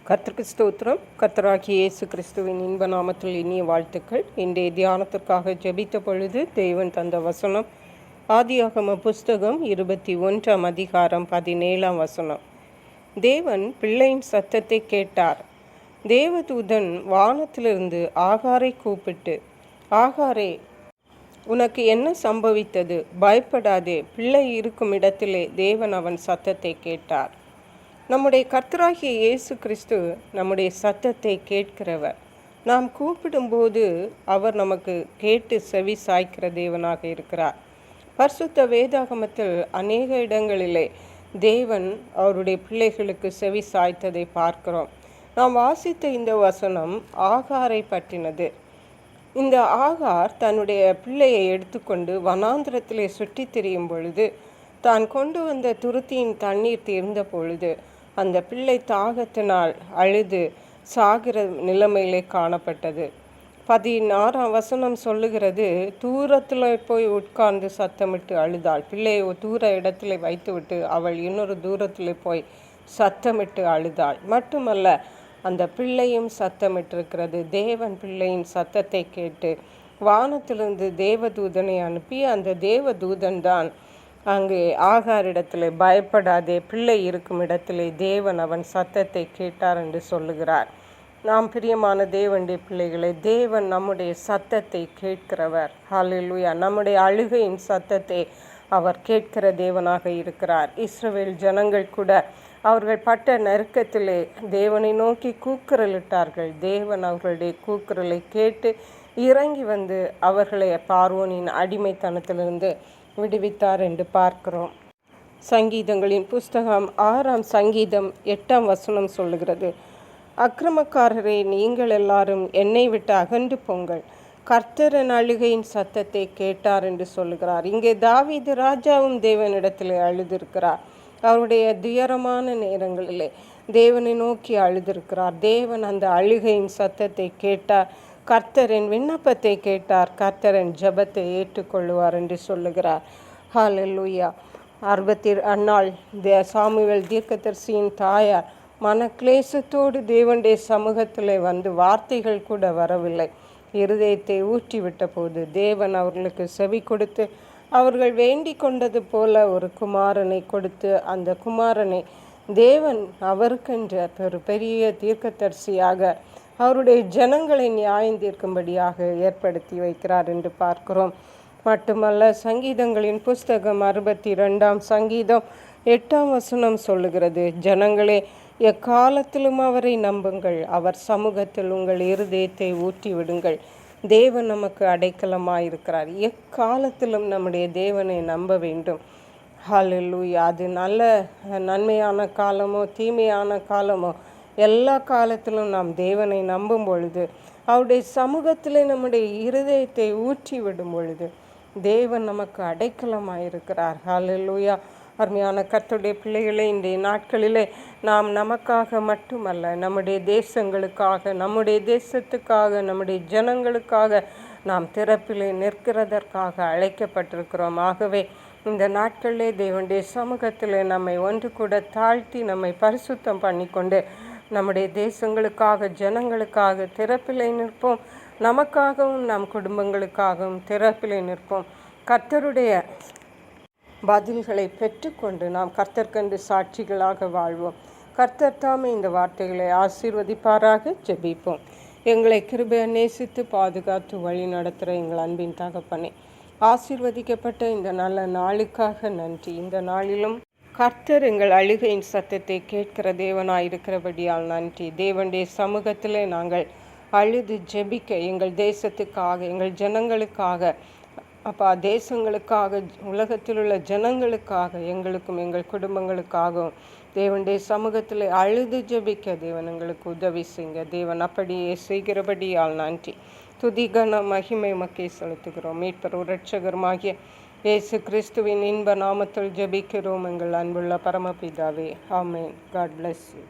கர்த்தருக்கு ஸ்தோத்திரம். கர்த்தராகிய இயேசு கிறிஸ்துவின் இன்ப நாமத்தில் இனிய வாழ்த்துக்கள். இன்றைய தியானத்திற்காக ஜெபித்த பொழுது தேவன் தந்த வசனம் ஆதியாகம புஸ்தகம் 21 அதிகாரம் 17 வசனம். தேவன் பிள்ளையின் சத்தத்தை கேட்டார். தேவதூதன் வானத்திலிருந்து ஆகாரை கூப்பிட்டு, ஆகாரே, உனக்கு என்ன சம்பவித்தது? பயப்படாதே. பிள்ளை இருக்கும் இடத்திலே தேவன் அவன் சத்தத்தை கேட்டார். நம்முடைய கர்த்தராகிய இயேசு கிறிஸ்து நம்முடைய சத்தத்தை கேட்கிறவர். நாம் கூப்பிடும்போது அவர் நமக்கு கேட்டு செவி சாய்க்கிற தேவனாக இருக்கிறார். பரிசுத்த வேதாகமத்தில் அநேக இடங்களிலே தேவன் அவருடைய பிள்ளைகளுக்கு செவி சாய்த்ததை பார்க்கிறோம். நாம் வாசித்த இந்த வசனம் ஆகாரை பற்றினது. இந்த ஆகார் தன்னுடைய பிள்ளையை எடுத்துக்கொண்டு வனாந்திரத்திலே சுற்றி திரியும் பொழுது, தான் கொண்டு வந்த துருத்தியின் தண்ணீர் தீர்ந்த பொழுது அந்த பிள்ளை தாகத்தினால் அழுது சாகிற நிலைமையிலே காணப்பட்டது. 16 வசனம் சொல்லுகிறது, தூரத்தில் போய் உட்கார்ந்து சத்தமிட்டு அழுதாள். பிள்ளையை தூர இடத்துல வைத்துவிட்டு அவள் இன்னொரு தூரத்தில் போய் சத்தமிட்டு அழுதாள். மட்டுமல்ல, அந்த பிள்ளையும் சத்தமிட்டிருக்கிறது. தேவன் பிள்ளையின் சத்தத்தை கேட்டு வானத்திலிருந்து தேவதூதனை அனுப்பி, அந்த தேவதூதன் தான் அங்கே ஆகாரிடத்தில் பயப்படாதே, பிள்ளை இருக்கும் இடத்திலே தேவன் அவன் சத்தத்தை கேட்டார் என்று சொல்லுகிறார். நாம் பிரியமான தேவனுடைய பிள்ளைகளை, தேவன் நம்முடைய சத்தத்தை கேட்கிறவர். ஹல்லேலூயா. நம்முடைய அழுகையின் சத்தத்தை அவர் கேட்கிற தேவனாக இருக்கிறார். இஸ்ரவேல் ஜனங்கள் கூட அவர்கள் பட்ட நெருக்கத்திலே தேவனை நோக்கி கூக்குரலிட்டார்கள். தேவன் அவர்களுடைய கூக்குரலை கேட்டு இறங்கி வந்து அவர்களை பார்வோனின் அடிமைத்தனத்திலிருந்து விடுவித்தார் என்று பார்க்கிறோம். சங்கீதங்களின் புஸ்தகம் 6 சங்கீதம் 8 வசனம் சொல்லுகிறது, அக்கிரமக்காரரே, நீங்கள் எல்லாரும் என்னை விட்டு அகன்று போங்கள், கர்த்தரின் அழுகையின் சத்தத்தை கேட்டார் என்று சொல்லுகிறார். இங்கே தாவீது ராஜாவும் தேவனிடத்தில் அழுதிருக்கிறார். அவருடைய துயரமான நேரங்களிலே தேவனை நோக்கி அழுதிருக்கிறார். தேவன் அந்த அழுகையின் சத்தத்தை கேட்டார். கர்த்தரின் விண்ணப்பத்தை கேட்டார். கர்த்தரின் ஜெபத்தை ஏற்றுக்கொள்ளுவார் என்று சொல்லுகிறார். ஹல்லேலூயா. அன்னாள் சாமுவேல் தீர்க்கதரிசியின் தாயார் மனக்லேசத்தோடு தேவனுடைய சமூகத்தில் வந்து வார்த்தைகள் கூட வரவில்லை. இருதயத்தை ஊற்றிவிட்ட போது தேவன் அவர்களுக்கு செவி கொடுத்து அவர்கள் வேண்டிக் கொண்டது போல ஒரு குமாரனை கொடுத்து, அந்த குமாரனை தேவன் அவருக்கென்ற ஒரு பெரிய தீர்க்கதரிசியாக அவருடைய ஜனங்களை நியாயம் தீர்க்கும்படியாக ஏற்படுத்தி வைக்கிறார் என்று பார்க்கிறோம். மட்டுமல்ல, சங்கீதங்களின் புஸ்தகம் 62 சங்கீதம் 8 வசனம் சொல்லுகிறது, ஜனங்களே, எக்காலத்திலும் அவரை நம்புங்கள், அவர் சமூகத்தில் உங்கள் இருதயத்தை ஊற்றி விடுங்கள். தேவன் நமக்கு அடைக்கலமாயிருக்கிறார். எக்காலத்திலும் நம்முடைய தேவனை நம்ப வேண்டும். ஹல்லேலூயா. அது நன்மையான காலமோ தீமையான காலமோ, எல்லா காலத்திலும் நாம் தேவனை நம்பும் பொழுது, அவருடைய சமூகத்தில் நம்முடைய இருதயத்தை ஊற்றி விடும் பொழுது தேவன் நமக்கு அடைக்கலமாயிருக்கிறார். ஹல்லேலூயா. அருமையான கர்த்தருடைய பிள்ளைகளே, இன்றைய நாட்களிலே நாம் நமக்காக மட்டுமல்ல, நம்முடைய தேசங்களுக்காக, நம்முடைய தேசத்துக்காக, நம்முடைய ஜனங்களுக்காக நாம் திறப்பிலே நிற்கிறதற்காக அழைக்கப்பட்டிருக்கிறோம். ஆகவே இந்த நாட்களிலே தேவனுடைய சமூகத்தில் நம்மை ஒன்று கூட தாழ்த்தி நம்மை பரிசுத்தம் பண்ணிக்கொண்டு நம்முடைய தேசங்களுக்காக, ஜனங்களுக்காக திறப்பிலே நிற்போம். நமக்காகவும் நம் குடும்பங்களுக்காகவும் திறப்பிலே நிற்போம். கர்த்தருடைய பதில்களை பெற்றுக்கொண்டு நாம் கர்த்தர்க்கென்று சாட்சிகளாக வாழ்வோம். கர்த்தர் தாமே இந்த வார்த்தைகளை ஆசீர்வதிப்பாராக. ஜெபிப்போம். எங்களை கிருபையை நேசித்து பாதுகாத்து வழி நடத்துகிற எங்கள் அன்பின் தகப்பனே, ஆசீர்வதிக்கப்பட்ட இந்த நல்ல நாளுக்காக நன்றி. இந்த நாளிலும் கர்த்தர் எங்கள் அழுகையின் சத்தத்தை கேட்கிற தேவனாயிருக்கிறபடியால் நன்றி. தேவனுடைய சமூகத்திலே நாங்கள் அழுது ஜெபிக்க, எங்கள் தேசத்துக்காக, எங்கள் ஜனங்களுக்காக, அப்பா, தேசங்களுக்காக, உலகத்தில் உள்ள ஜனங்களுக்காக, எங்களுக்கும் எங்கள் குடும்பங்களுக்காகவும் தேவனுடைய சமூகத்தில் அழுது ஜெபிக்க தேவன் எங்களுக்கு உதவி செய்யுங்க. தேவன் அப்படியே செய்கிறபடியால் நன்றி. துதிகன மகிமை மக்கை செலுத்துகிறோம். மீட்பரும் இரட்சகருமாகிய இயேசு கிறிஸ்துவின் இன்ப நாமத்தில் ஜெபிக்கிறோம் எங்கள் அன்புள்ள பரமபிதாவே. ஆமென். God bless you.